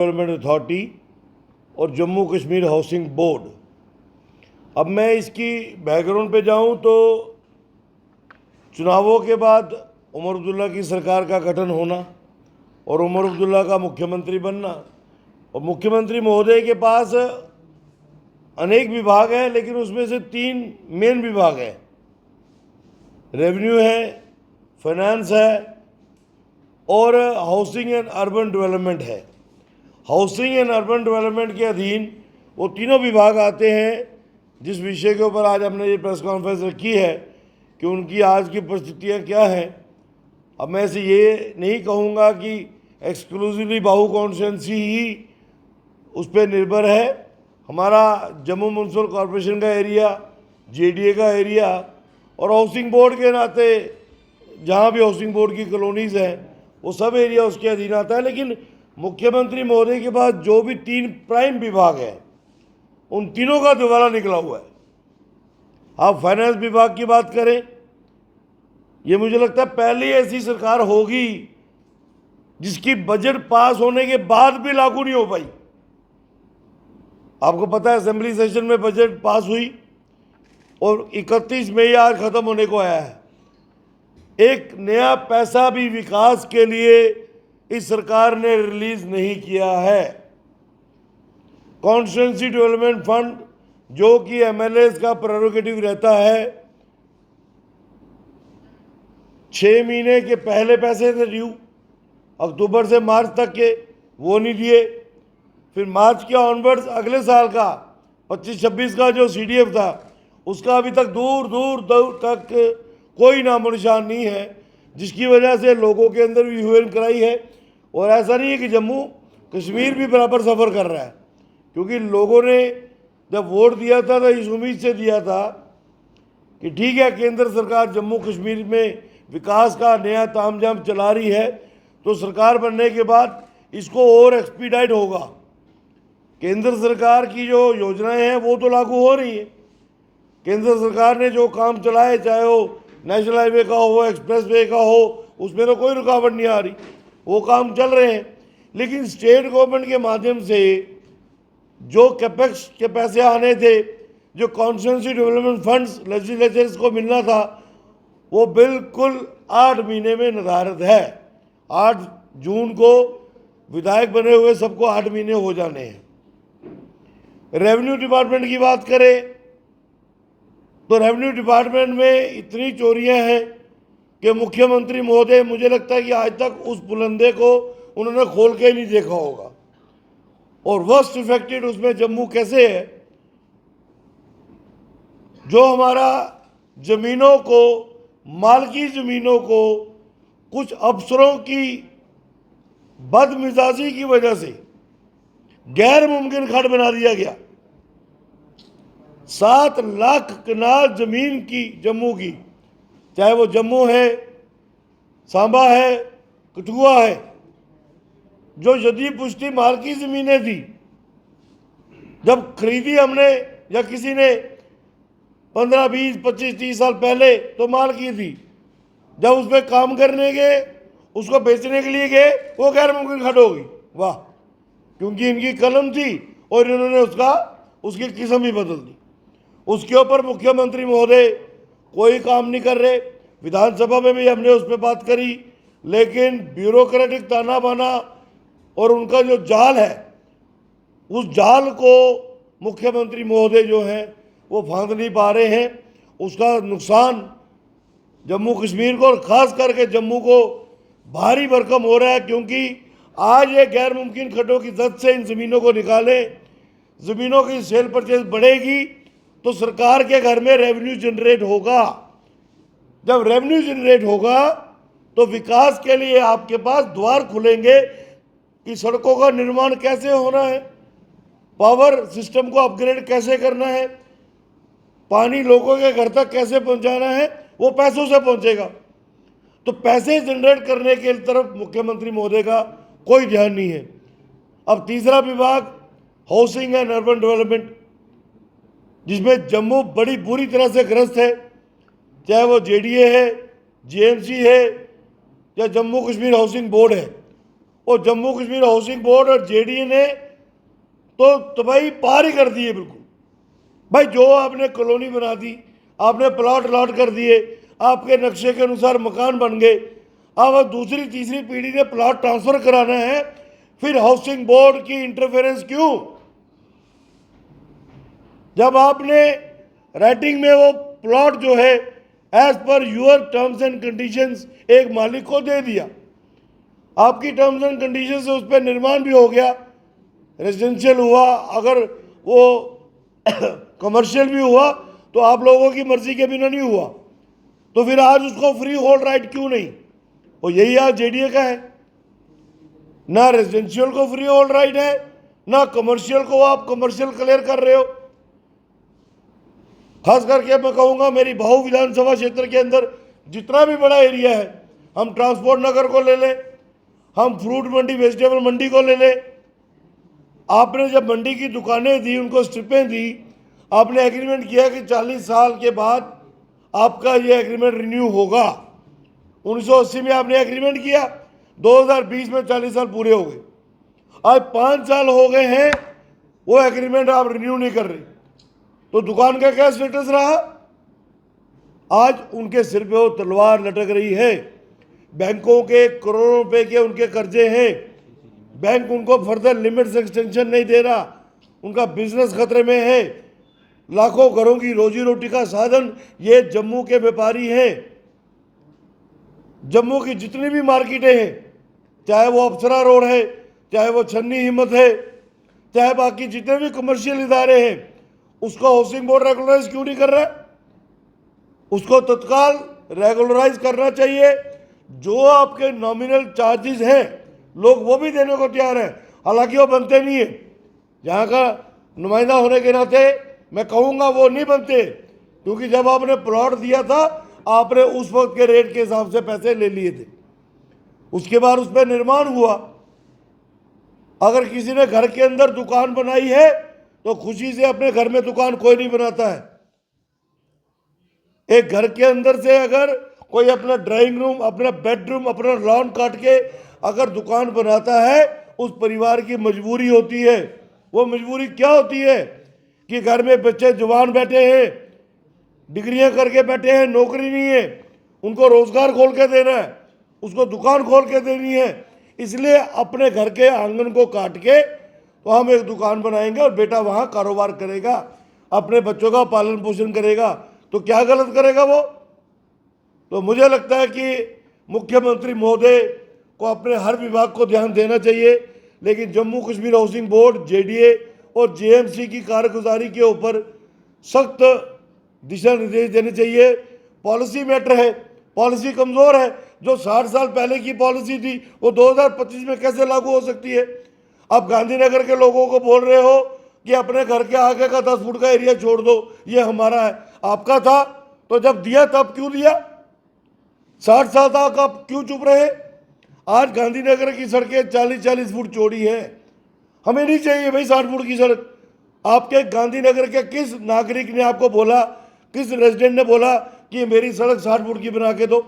Development authority और Jammu Kashmir housing board. अब मैं इसकी बैकग्राउंड पे जाऊं तो चुनावों के बाद उमर अब्दुल्ला की सरकार का गठन होना और उमर अब्दुल्ला का मुख्यमंत्री बनना, और मुख्यमंत्री महोदय के पास अनेक विभाग हैं, लेकिन उसमें से 3 मेन विभाग हैं। रेवेन्यू है, फाइनेंस है और हाउसिंग एंड अर्बन डेवलपमेंट है। हाउसिंग एंड अर्बन डेवलपमेंट के अधीन वो तीनों विभाग आते हैं, जिस विषय के ऊपर आज हमने ये प्रेस कॉन्फ्रेंस रखी है कि उनकी आज की परिस्थितियाँ क्या हैं। अब मैं ऐसे ये नहीं कहूँगा कि एक्सक्लूसिवली बाहू कॉन्स्टिट्यूंसी ही उस पर निर्भर है। हमारा जम्मू म्यूनसिपल कॉरपोरेशन का एरिया, जेडीए का एरिया और हाउसिंग बोर्ड के नाते जहाँ भी हाउसिंग बोर्ड की कॉलोनीज़ हैं वो सब एरिया उसके अधीन आता है। लेकिन मुख्यमंत्री महोदय के पास जो भी 3 प्राइम विभाग हैं उन तीनों का दिवाला निकला हुआ है। आप फाइनेंस विभाग की बात करें, ये मुझे लगता है पहली ऐसी सरकार होगी जिसकी बजट पास होने के बाद भी लागू नहीं हो पाई। आपको पता है असेंबली सेशन में बजट पास हुई और 31 मई आज खत्म होने को आया है। एक नया पैसा भी विकास के लिए इस सरकार ने रिलीज नहीं किया है। कॉन्स्टिट्यूंसी डेवलपमेंट फंड जो कि एमएलएस का प्रेरोगेटिव रहता है, 6 महीने के पहले पैसे थे ड्यू, अक्टूबर से मार्च तक के वो नहीं दिए। फिर मार्च के ऑनवर्ड्स अगले साल का 25-26 का जो सीडीएफ था उसका अभी तक दूर दूर दूर तक कोई नामो निशान नहीं है, जिसकी वजह से लोगों के अंदर भी ह्यू एंड क्राई है। और ऐसा नहीं है कि जम्मू कश्मीर भी बराबर सफ़र कर रहा है, क्योंकि लोगों ने जब वोट दिया था तो इस उम्मीद से दिया था कि ठीक है केंद्र सरकार जम्मू कश्मीर में विकास का नया तामझाम चला रही है, तो सरकार बनने के बाद इसको और एक्सपीडाइट होगा। केंद्र सरकार की जो योजनाएं हैं वो तो लागू हो रही है। केंद्र सरकार ने जो काम चलाए, चाहे वो नेशनल हाईवे का हो, एक्सप्रेस वे का हो, उसमें तो कोई रुकावट नहीं आ रही, वो काम चल रहे हैं। लेकिन स्टेट गवर्नमेंट के माध्यम से जो कैपेक्स के पैसे आने थे, जो कॉन्स्टिट्यूंसी डेवलपमेंट फंड्स लेजिस्लेचर्स को मिलना था, वो बिल्कुल 8 महीने में निर्धारित है। 8 जून को विधायक बने हुए सबको 8 महीने हो जाने हैं। रेवेन्यू डिपार्टमेंट की बात करें तो रेवेन्यू डिपार्टमेंट में इतनी चोरियां हैं कि मुख्यमंत्री महोदय, मुझे लगता है कि आज तक उस बुलंदे को उन्होंने खोल के ही नहीं देखा होगा। और वर्स्ट इफेक्टेड उसमें जम्मू कैसे है, जो हमारा ज़मीनों को, मालकी ज़मीनों को कुछ अफसरों की बदमिजाजी की वजह से गैर मुमकिन खड़ बना दिया गया। 7 लाख कनाल ज़मीन की जम्मू की, चाहे वो जम्मू है, सांबा है, कठुआ है, जो यदि पुष्टि मालकी ज़मीनें थी, जब खरीदी हमने या किसी ने 15, 20, 25, 30 साल पहले तो माल की थी, जब उस पर काम करने गए, उसको बेचने के लिए गए, वो गैर मुमकिन खड़ हो गई। वाह, क्योंकि इनकी कलम थी और इन्होंने उसकी किस्म ही बदल दी। उसके ऊपर मुख्यमंत्री महोदय कोई काम नहीं कर रहे। विधानसभा में भी हमने उस पर बात करी, लेकिन ब्यूरोक्रेटिक ताना बाना और उनका जो जाल है, उस जाल को मुख्यमंत्री महोदय जो हैं वो फांद नहीं पा रहे हैं। उसका नुकसान जम्मू कश्मीर को और ख़ास करके जम्मू को भारी भरकम हो रहा है, क्योंकि आज ये गैर मुमकिन खड्डों की जद से इन ज़मीनों को निकालें, ज़मीनों की सेल परचेज बढ़ेगी तो सरकार के घर में रेवेन्यू जनरेट होगा। जब रेवेन्यू जनरेट होगा तो विकास के लिए आपके पास द्वार खुलेंगे कि सड़कों का निर्माण कैसे होना है, पावर सिस्टम को अपग्रेड कैसे करना है, पानी लोगों के घर तक कैसे पहुंचाना है, वो पैसों से पहुंचेगा। तो पैसे जनरेट करने के तरफ मुख्यमंत्री महोदय का कोई ध्यान नहीं है। अब तीसरा विभाग हाउसिंग एंड अर्बन डेवलपमेंट, जिसमें जम्मू बड़ी बुरी तरह से ग्रस्त है, चाहे वो जेडीए है, जीएमसी है या जम्मू कश्मीर हाउसिंग बोर्ड है। और जम्मू कश्मीर हाउसिंग बोर्ड और जेडीए ने तो तबाही पार ही कर दी है बिल्कुल। भाई जो आपने कॉलोनी बना दी, आपने प्लॉट अलॉट कर दिए, आपके नक्शे के अनुसार मकान बन गए, अब दूसरी तीसरी पीढ़ी ने प्लॉट ट्रांसफर कराना है, फिर हाउसिंग बोर्ड की इंटरफेरेंस क्यों? जब आपने राइटिंग में वो प्लॉट जो है as per your terms and conditions एक मालिक को दे दिया, आपकी टर्म्स एंड कंडीशन से उस पर निर्माण भी हो गया, रेजिडेंशियल हुआ, अगर वो कमर्शियल भी हुआ तो आप लोगों की मर्जी के बिना नहीं हुआ, तो फिर आज उसको फ्री होल्ड राइट क्यों नहीं? और यही आज जेडीए का है, ना रेजिडेंशियल को फ्री होल्ड राइट है, ना कमर्शियल को आप कमर्शियल क्लियर कर रहे हो। खास करके मैं कहूँगा मेरी भाऊ विधानसभा क्षेत्र के अंदर जितना भी बड़ा एरिया है, हम ट्रांसपोर्ट नगर को ले लें, हम फ्रूट मंडी वेजिटेबल मंडी को ले लें, आपने जब मंडी की दुकानें दी, उनको स्ट्रिपें दी, आपने एग्रीमेंट किया कि 40 साल के बाद आपका ये एग्रीमेंट रिन्यू होगा। 1980 में आपने एग्रीमेंट किया, 2020 में 40 साल पूरे हो गए, आज 5 साल हो गए हैं, वो एग्रीमेंट आप रिन्यू नहीं कर रहे, तो दुकान का क्या स्टेटस रहा? आज उनके सिर पे वो तलवार लटक रही है, बैंकों के करोड़ों रुपए के उनके कर्जे हैं, बैंक उनको फर्दर लिमिट्स एक्सटेंशन नहीं दे रहा, उनका बिजनेस खतरे में है, लाखों घरों की रोजी रोटी का साधन ये जम्मू के व्यापारी हैं। जम्मू की जितनी भी मार्केटें हैं, चाहे वो अप्सरा रोड है, चाहे वो छन्नी हिम्मत है, चाहे बाकी जितने भी कमर्शियल इदारे हैं, उसको हाउसिंग बोर्ड रेगुलराइज क्यों नहीं कर रहा है? उसको तत्काल रेगुलराइज करना चाहिए। जो आपके नॉमिनल चार्जेस हैं लोग वो भी देने को तैयार हैं, हालांकि वो बनते नहीं है। यहाँ का नुमाइंदा होने के नाते मैं कहूँगा वो नहीं बनते, क्योंकि जब आपने प्लॉट दिया था आपने उस वक्त के रेट के हिसाब से पैसे ले लिए थे, उसके बाद उस पर निर्माण हुआ। अगर किसी ने घर के अंदर दुकान बनाई है तो खुशी से अपने घर में दुकान कोई नहीं बनाता है। एक घर के अंदर से अगर कोई अपना ड्राइंग रूम, अपना बेडरूम, अपना लॉन काट के अगर दुकान बनाता है, उस परिवार की मजबूरी होती है। वो मजबूरी क्या होती है कि घर में बच्चे जवान बैठे हैं, डिग्रियां करके बैठे हैं, नौकरी नहीं है, उनको रोजगार खोल के देना है, उसको दुकान खोल के देनी है, इसलिए अपने घर के आंगन को काट के तो हम एक दुकान बनाएंगे और बेटा वहाँ कारोबार करेगा, अपने बच्चों का पालन पोषण करेगा। तो क्या गलत करेगा वो? तो मुझे लगता है कि मुख्यमंत्री महोदय को अपने हर विभाग को ध्यान देना चाहिए, लेकिन Jammu Kashmir housing board, JDA और जेएमसी की कारगुजारी के ऊपर सख्त दिशा निर्देश देने चाहिए। पॉलिसी मैटर है, पॉलिसी कमज़ोर है। जो 60 साल पहले की पॉलिसी थी वो 2025 में कैसे लागू हो सकती है? अब गांधीनगर के लोगों को बोल रहे हो कि अपने घर के आगे का 10 फुट का एरिया छोड़ दो, ये हमारा है। आपका था तो जब दिया तब क्यों दिया? 60 साल तक आप क्यों चुप रहे? आज गांधीनगर की सड़कें 40-40 फुट चौड़ी है, हमें नहीं चाहिए भाई 60 फुट की सड़क। आपके गांधीनगर के किस नागरिक ने आपको बोला, किस रेजिडेंट ने बोला कि मेरी सड़क 60 फुट की बना के दो?